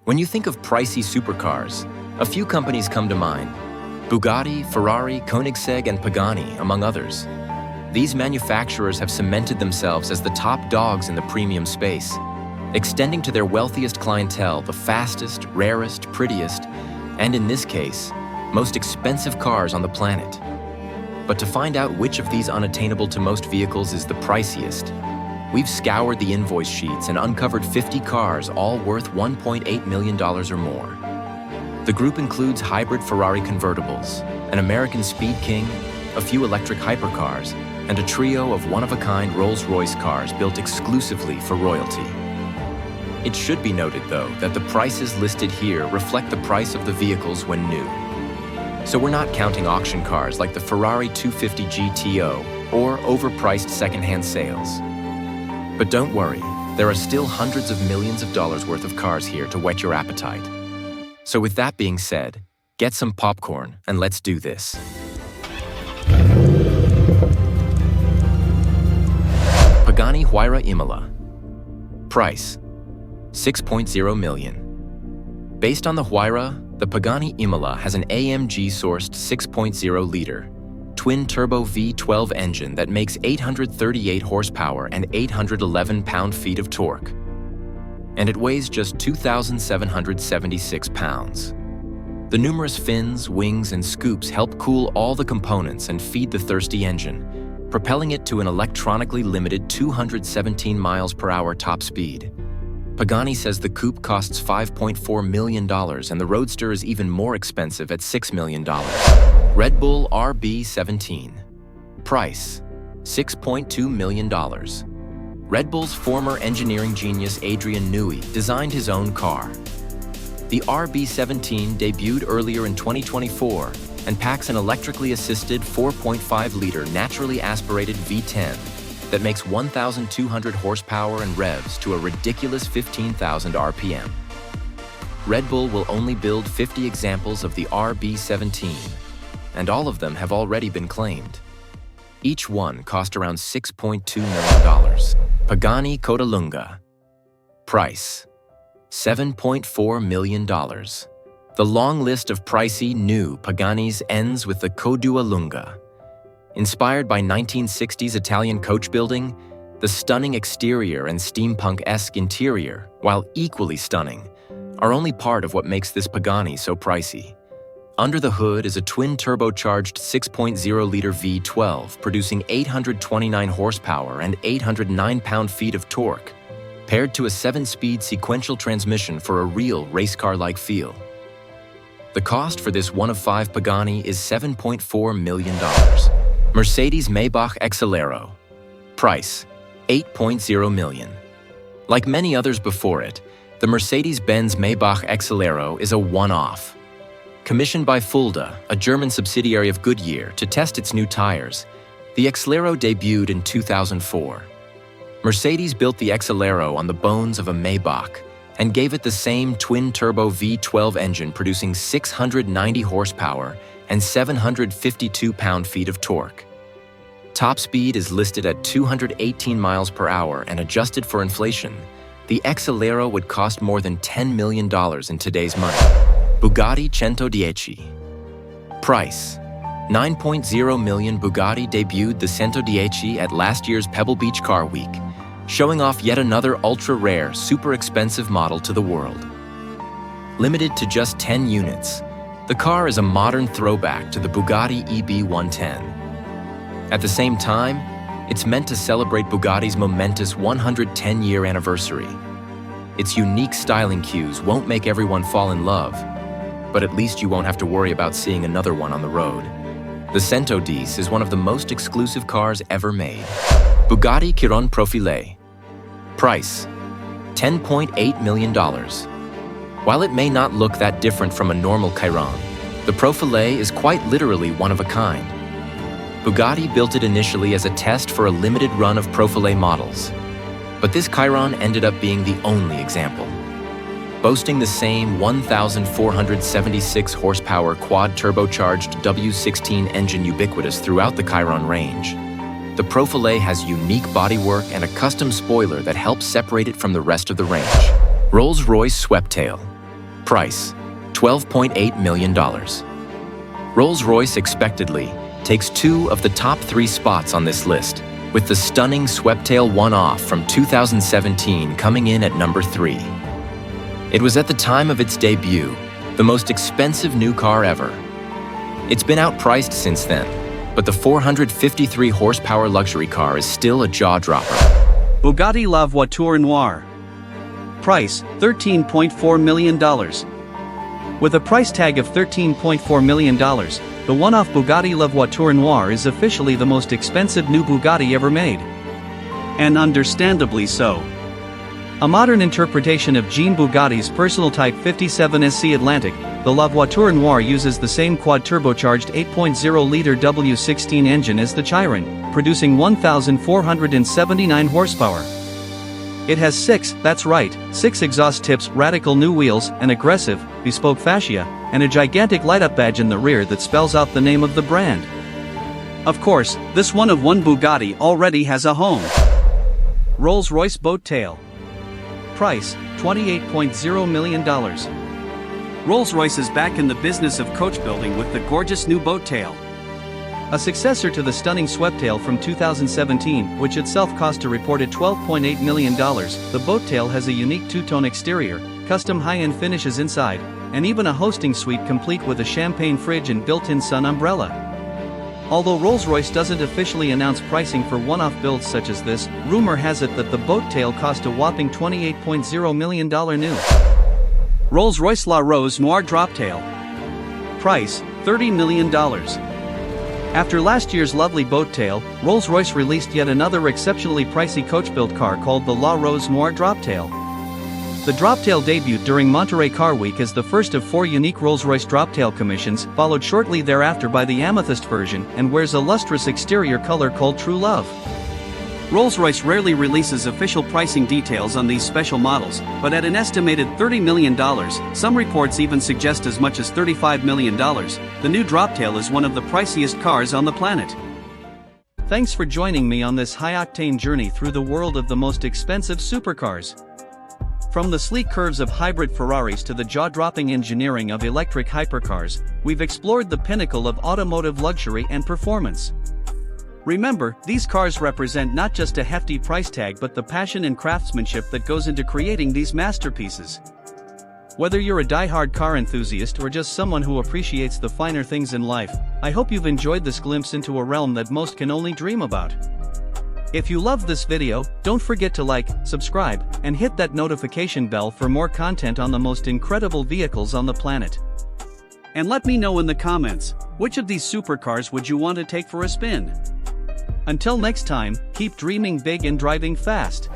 When you think of pricey supercars, a few companies come to mind: Bugatti, Ferrari, Koenigsegg, and Pagani, among others. These manufacturers have cemented themselves as the top dogs in the premium space, extending to their wealthiest clientele the fastest, rarest, prettiest, and in this case, most expensive cars on the planet. But to find out which of these unattainable to most vehicles is the priciest, we've scoured the invoice sheets and uncovered 50 cars, all worth $1.8 million or more. The group includes hybrid Ferrari convertibles, an American Speed King, a few electric hypercars, and a trio of one-of-a-kind Rolls-Royce cars built exclusively for royalty. It should be noted, though, that the prices listed here reflect the price of the vehicles when new. So we're not counting auction cars like the Ferrari 250 GTO or overpriced second-hand sales. But don't worry, there are still hundreds of millions of dollars worth of cars here to whet your appetite. So with that being said, get some popcorn and let's do this. Pagani Huayra Imola. Price: $6.0 million. Based on the Huayra, the Pagani Imola has an AMG-sourced 6.0-liter twin-turbo V12 engine that makes 838 horsepower and 811 pound-feet of torque. And it weighs just 2,776 pounds. The numerous fins, wings, and scoops help cool all the components and feed the thirsty engine, propelling it to an electronically limited 217 miles per hour top speed. Pagani says the coupe costs $5.4 million and the Roadster is even more expensive at $6 million. Red Bull RB17. Price: $6.2 million. Red Bull's former engineering genius Adrian Newey designed his own car. The RB17 debuted earlier in 2024 and packs an electrically assisted 4.5-liter naturally aspirated V10 that makes 1,200 horsepower and revs to a ridiculous 15,000 RPM. Red Bull will only build 50 examples of the RB17, and all of them have already been claimed. Each one cost around $6.2 million. Pagani Codalunga. Price: $7.4 million. The long list of pricey new Paganis ends with the Codalunga. Inspired by 1960s Italian coach building, the stunning exterior and steampunk-esque interior, while equally stunning, are only part of what makes this Pagani so pricey. Under the hood is a twin-turbocharged 6.0-liter V12 producing 829 horsepower and 809 pound-feet of torque, paired to a 7-speed sequential transmission for a real race car-like feel. The cost for this one-of-5 Pagani is $7.4 million. Mercedes-Maybach Exelero. Price: $8.0 million. Like many others before it, the Mercedes-Benz Maybach Exelero is a one-off. Commissioned by Fulda, a German subsidiary of Goodyear, to test its new tires, the Exelero debuted in 2004. Mercedes built the Exelero on the bones of a Maybach and gave it the same twin-turbo V12 engine producing 690 horsepower and 752 pound-feet of torque. Top speed is listed at 218 miles per hour and adjusted for inflation, the Exelero would cost more than $10 million in today's money. Bugatti Centodieci. Price: $9.0 million. Bugatti debuted the Centodieci at last year's Pebble Beach Car Week, showing off yet another ultra-rare, super expensive model to the world. Limited to just 10 units, the car is a modern throwback to the Bugatti EB110. At the same time, it's meant to celebrate Bugatti's momentous 110-year anniversary. Its unique styling cues won't make everyone fall in love, but at least you won't have to worry about seeing another one on the road. The Centodieci is one of the most exclusive cars ever made. Bugatti Chiron Profilee. Price: $10.8 million. While it may not look that different from a normal Chiron, the Profilee is quite literally one of a kind. Bugatti built it initially as a test for a limited run of Profilee models, but this Chiron ended up being the only example. Boasting the same 1,476 horsepower quad-turbocharged W16 engine ubiquitous throughout the Chiron range, the Profilee has unique bodywork and a custom spoiler that helps separate it from the rest of the range. Rolls-Royce Sweptail. Price, $12.8 million. Rolls-Royce expectedly takes 2 of the top 3 spots on this list, with the stunning Sweptail one-off from 2017 coming in at number 3. It was at the time of its debut, the most expensive new car ever. It's been outpriced since then, but the 453 horsepower luxury car is still a jaw-dropper. Bugatti La Voiture Noire. Price, $13.4 million. With a price tag of $13.4 million, the one-off Bugatti La Voiture Noire is officially the most expensive new Bugatti ever made. And understandably so. A modern interpretation of Jean Bugatti's personal Type 57 SC Atlantic, the La Voiture Noire uses the same quad-turbocharged 8.0-liter W16 engine as the Chiron, producing 1,479 horsepower. It has 6 exhaust tips, radical new wheels, an aggressive, bespoke fascia, and a gigantic light-up badge in the rear that spells out the name of the brand. Of course, this one-of-one Bugatti already has a home. Rolls-Royce Boat Tail. Price, $28.0 million. Rolls-Royce is back in the business of coach building with the gorgeous new Boat Tail. A successor to the stunning Sweptail from 2017, which itself cost a reported $12.8 million, the Boat Tail has a unique two-tone exterior, custom high-end finishes inside, and even a hosting suite complete with a champagne fridge and built-in sun umbrella. Although Rolls-Royce doesn't officially announce pricing for one-off builds such as this, rumor has it that the Boat Tail cost a whopping $28.0 million new. Rolls-Royce La Rose Noire Droptail. Price, $30 million. After last year's lovely Boat Tail, Rolls-Royce released yet another exceptionally pricey coach-built car called the La Rose Noire Droptail. The Droptail debuted during Monterey Car Week as the first of 4 unique Rolls-Royce Droptail commissions, followed shortly thereafter by the Amethyst version, and wears a lustrous exterior color called True Love. Rolls-Royce rarely releases official pricing details on these special models, but at an estimated $30 million, some reports even suggest as much as $35 million, the new Droptail is one of the priciest cars on the planet. Thanks for joining me on this high-octane journey through the world of the most expensive supercars. From the sleek curves of hybrid Ferraris to the jaw-dropping engineering of electric hypercars, we've explored the pinnacle of automotive luxury and performance. Remember, these cars represent not just a hefty price tag but the passion and craftsmanship that goes into creating these masterpieces. Whether you're a die-hard car enthusiast or just someone who appreciates the finer things in life, I hope you've enjoyed this glimpse into a realm that most can only dream about. If you loved this video, don't forget to like, subscribe, and hit that notification bell for more content on the most incredible vehicles on the planet. And let me know in the comments, which of these supercars would you want to take for a spin? Until next time, keep dreaming big and driving fast.